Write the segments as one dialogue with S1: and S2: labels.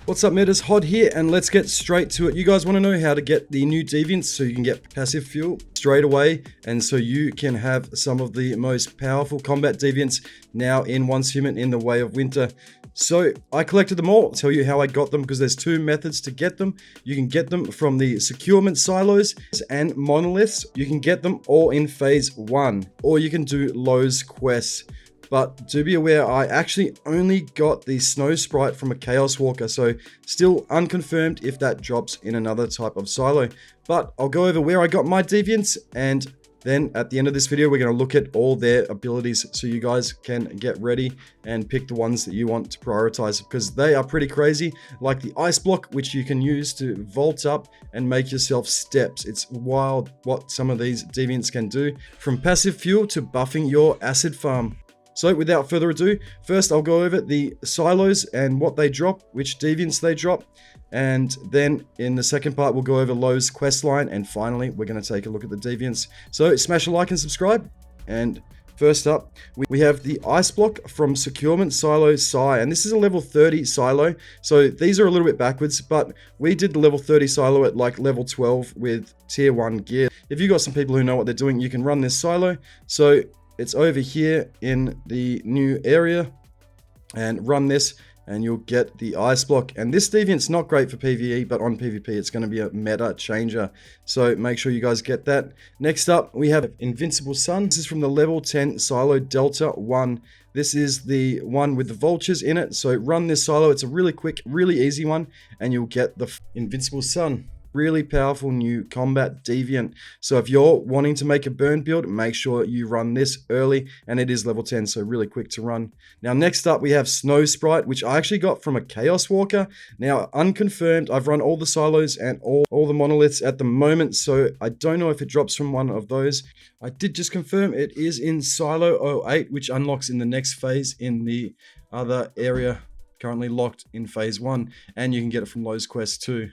S1: What's up, metas? H.O.D here, and let's get straight to it. You guys want to know how to get the new Deviants so you can get passive fuel straight away, and so you can have some of the most powerful combat Deviants now in Once Human in the Way of Winter. So I collected them all. I'll tell you how I got them, because there's two methods to get them. You can get them from the securement silos and monoliths. You can get them all in phase 1, or you can do Lowe's quests. But do be aware, I actually only got the snow sprite from a chaos walker, so still unconfirmed if that drops in another type of silo. But I'll go over where I got my deviants, and then at the end of this video we're going to look at all their abilities so you guys can get ready and pick the ones that you want to prioritize, because they are pretty crazy, like the ice block, which you can use to vault up and make yourself steps. It's wild what some of these deviants can do, from passive fuel to buffing your acid farm. So without further ado, first I'll go over the silos and what they drop, which deviants they drop, and then in the second part we'll go over Lowe's questline, and finally we're going to take a look at the deviants. So smash a like and subscribe. And first up, we have the ice block from securement silo Psi, and this is a level 30 silo. So these are a little bit backwards, but we did the level 30 silo at like level 12 with tier 1 gear. If you got some people who know what they're doing, you can run this silo. So it's over here in the new area, and run this and you'll get the ice block. And this deviant's not great for PvE, but on PvP it's going to be a meta changer, so make sure you guys get that. Next up we have Invincible Sun. This is from the level 10 silo Delta 1. This is the one with the vultures in it, so run this silo. It's a really quick, really easy one, and you'll get the Invincible Sun. Really powerful new combat deviant. So if you're wanting to make a burn build, make sure you run this early, and it is level 10, so really quick to run. Now next up we have Snow Sprite, which I actually got from a chaos walker. Now unconfirmed, I've run all the silos and all the monoliths at the moment, so I don't know if it drops from one of those. I did just confirm it is in silo 08, which unlocks in the next phase in the other area, currently locked in phase 1, and you can get it from Lowe's quest too.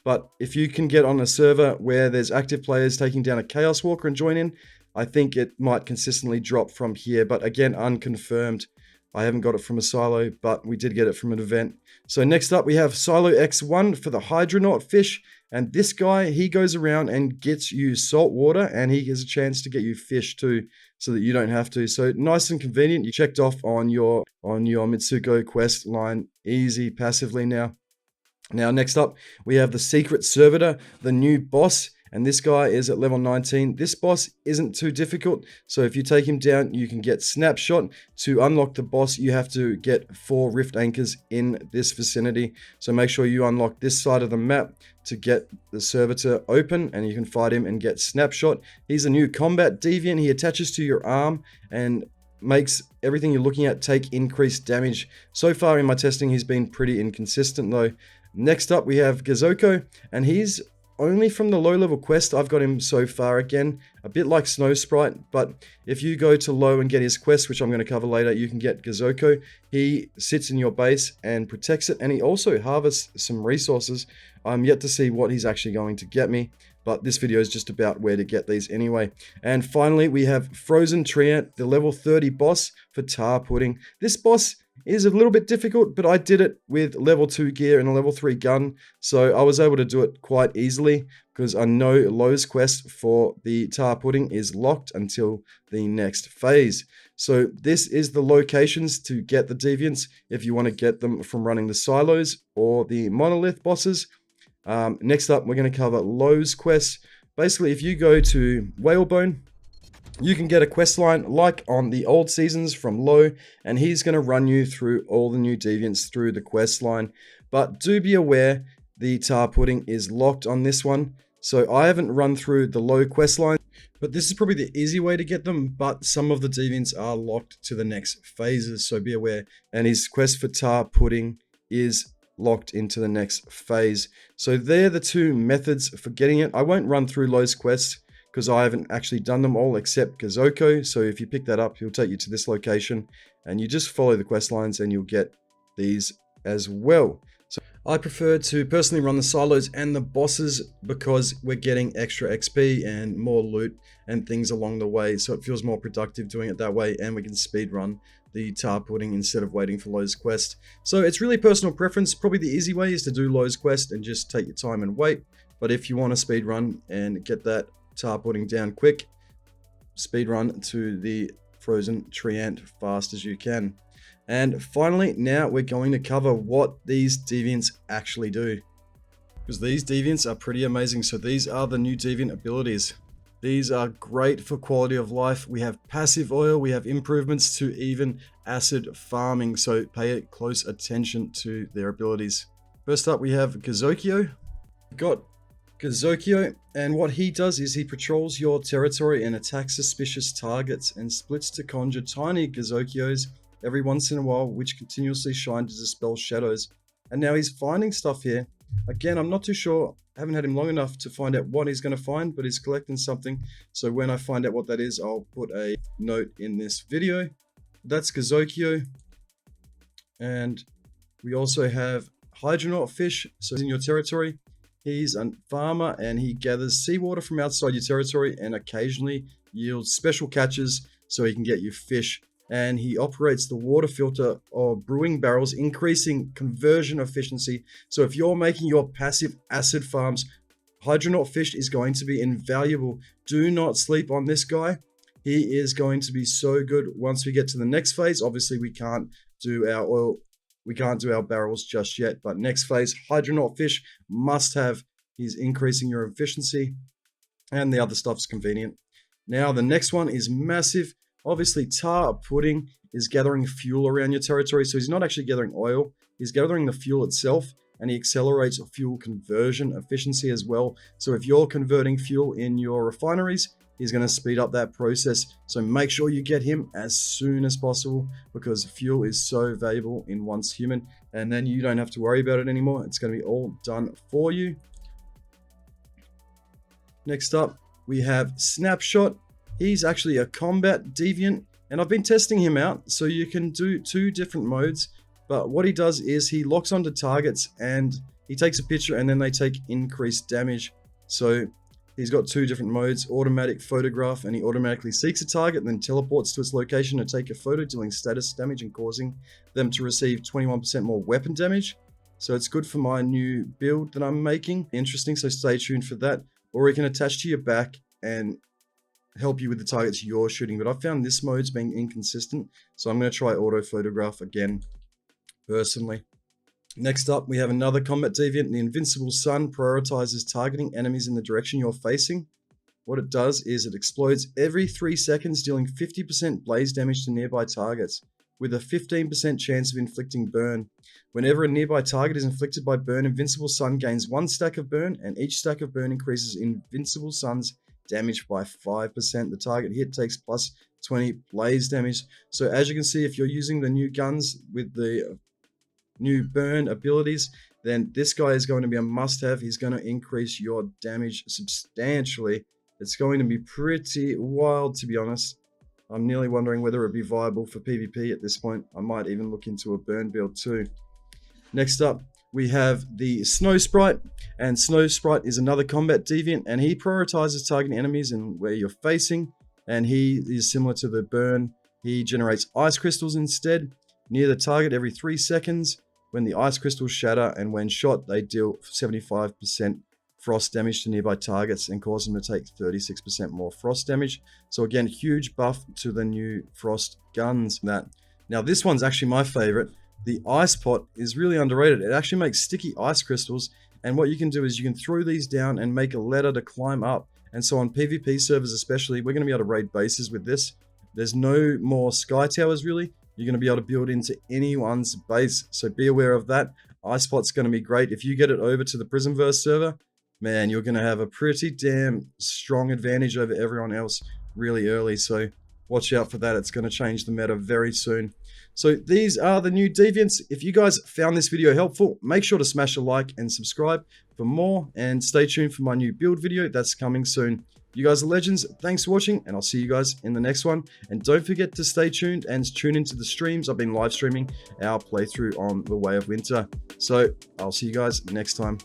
S1: But if you can get on a server where there's active players taking down a Chaos Walker and join in, I think it might consistently drop from here. But again, unconfirmed. I haven't got it from a silo, but we did get it from an event. So next up, we have Silo X1 for the Hydronaught fish. And this guy, he goes around and gets you salt water, and he has a chance to get you fish too, so that you don't have to. So nice and convenient. You checked off on your Mitsuko quest line easy passively now. Now, next up, we have the Secret Servitor, the new boss, and this guy is at level 19. This boss isn't too difficult, so if you take him down, you can get Snapshot. To unlock the boss, you have to get 4 rift anchors in this vicinity, so make sure you unlock this side of the map to get the servitor open, and you can fight him and get Snapshot. He's a new combat deviant. He attaches to your arm and makes everything you're looking at take increased damage. So far in my testing, he's been pretty inconsistent though. Next up, we have Gazocchio, and he's only from the low level quest. I've got him so far, again, a bit like Snow Sprite, but if you go to low and get his quest, which I'm going to cover later, you can get Gazocchio. He sits in your base and protects it, and he also harvests some resources. I'm yet to see what he's actually going to get me, but this video is just about where to get these anyway. And finally, we have Frozen Treant, the level 30 boss for Tar Pudding. This boss is a little bit difficult, but I did it with level 2 gear and a level 3 gun, so I was able to do it quite easily, because I know Lowe's quest for the Tar Pudding is locked until the next phase. So this is the locations to get the deviants if you want to get them from running the silos or the monolith bosses. Next up, we're going to cover Lowe's quests. Basically, if you go to Whalebone, you can get a quest line like on the old seasons from Lowe, and he's going to run you through all the new deviants through the quest line. But do be aware, the Tar Pudding is locked on this one. So I haven't run through the Lowe quest line, but this is probably the easy way to get them. But some of the deviants are locked to the next phases, so be aware. And his quest for Tar Pudding is locked into the next phase. So they're the two methods for getting it. I won't run through Lowe's quests, because I haven't actually done them all except Gazocchio. So if you pick that up, he'll take you to this location, and you just follow the quest lines and you'll get these as well. So I prefer to personally run the silos and the bosses, because we're getting extra XP and more loot and things along the way. So it feels more productive doing it that way, and we can speed run the tar pudding instead of waiting for Lowe's quest. So it's really personal preference. Probably the easy way is to do Lowe's quest and just take your time and wait. But if you want to speed run and get that tar pudding down quick, speed run to the frozen tree ant fast as you can. And finally, now we're going to cover what these deviants actually do, because these deviants are pretty amazing. So these are the new deviant abilities. These are great for quality of life. We have passive oil, we have improvements to even acid farming, so pay close attention to their abilities. First up, we have Gazocchio. We've got Gazocchio, and what he does is he patrols your territory and attacks suspicious targets and splits to conjure tiny Gazocchios every once in a while, which continuously shine to dispel shadows. And now he's finding stuff here. Again, I'm not too sure. I haven't had him long enough to find out what he's going to find, but he's collecting something. So when I find out what that is, I'll put a note in this video. That's Gazocchio. And we also have Hydronaught fish. So in your territory, he's a farmer and he gathers seawater from outside your territory and occasionally yields special catches so he can get you fish. And he operates the water filter or brewing barrels, increasing conversion efficiency. So if you're making your passive acid farms, Hydronaught fish is going to be invaluable. Do not sleep on this guy. He is going to be so good once we get to the next phase. Obviously, we can't do our oil, we can't do our barrels just yet, but next phase, Hydronaught fish must have. He's increasing your efficiency, and the other stuff's convenient. Now, the next one is massive. Obviously, tar pudding is gathering fuel around your territory, so he's not actually gathering oil, he's gathering the fuel itself, and he accelerates fuel conversion efficiency as well. So if you're converting fuel in your refineries, he's going to speed up that process. So make sure you get him as soon as possible, because fuel is so valuable in Once Human, and then you don't have to worry about it anymore. It's going to be all done for you. Next up, we have Snapshot. He's actually a combat deviant, and I've been testing him out, so you can do 2 different modes. But what he does is he locks onto targets and he takes a picture and then they take increased damage. So he's got 2 different modes: automatic photograph, and he automatically seeks a target and then teleports to its location to take a photo, dealing status damage and causing them to receive 21% more weapon damage. So it's good for my new build that I'm making. Interesting, so stay tuned for that. Or he can attach to your back and help you with the targets you're shooting. But I found this mode's being inconsistent, so I'm going to try auto photograph again personally. Next up, we have another combat deviant. The Invincible Sun prioritizes targeting enemies in the direction you're facing. What it does is it explodes every 3 seconds, dealing 50% blaze damage to nearby targets, with a 15% chance of inflicting burn. Whenever a nearby target is inflicted by burn, Invincible Sun gains 1 stack of burn, and each stack of burn increases Invincible Sun's damage by 5%. The target hit takes plus 20 blaze damage. So as you can see, if you're using the new guns with the new burn abilities, then this guy is going to be a must-have. He's going to increase your damage substantially. It's going to be pretty wild, to be honest. I'm nearly wondering whether it'd be viable for PvP at this point. I might even look into a burn build too. Next up, we have the Snow Sprite, and Snow Sprite is another combat deviant, and he prioritizes targeting enemies and where you're facing, and he is similar to the burn. He generates ice crystals instead near the target every 3 seconds. When the ice crystals shatter and when shot, they deal 75% frost damage to nearby targets and cause them to take 36% more frost damage. So again, huge buff to the new frost guns. Now this one's actually my favorite. The ice pot is really underrated. It actually makes sticky ice crystals, and what you can do is you can throw these down and make a ladder to climb up. And so on PvP servers especially, we're going to be able to raid bases with this. There's no more sky towers really. You're going to be able to build into anyone's base, so be aware of that. Ice pot's going to be great. If you get it over to the Prismverse server, man, you're going to have a pretty damn strong advantage over everyone else really early. So watch out for that. It's going to change the meta very soon. So these are the new deviants. If you guys found this video helpful, make sure to smash a like and subscribe for more, and stay tuned for my new build video that's coming soon. You guys are legends. Thanks for watching, and I'll see you guys in the next one. And don't forget to stay tuned and tune into the streams. I've been live streaming our playthrough on The Way of Winter. So I'll see you guys next time.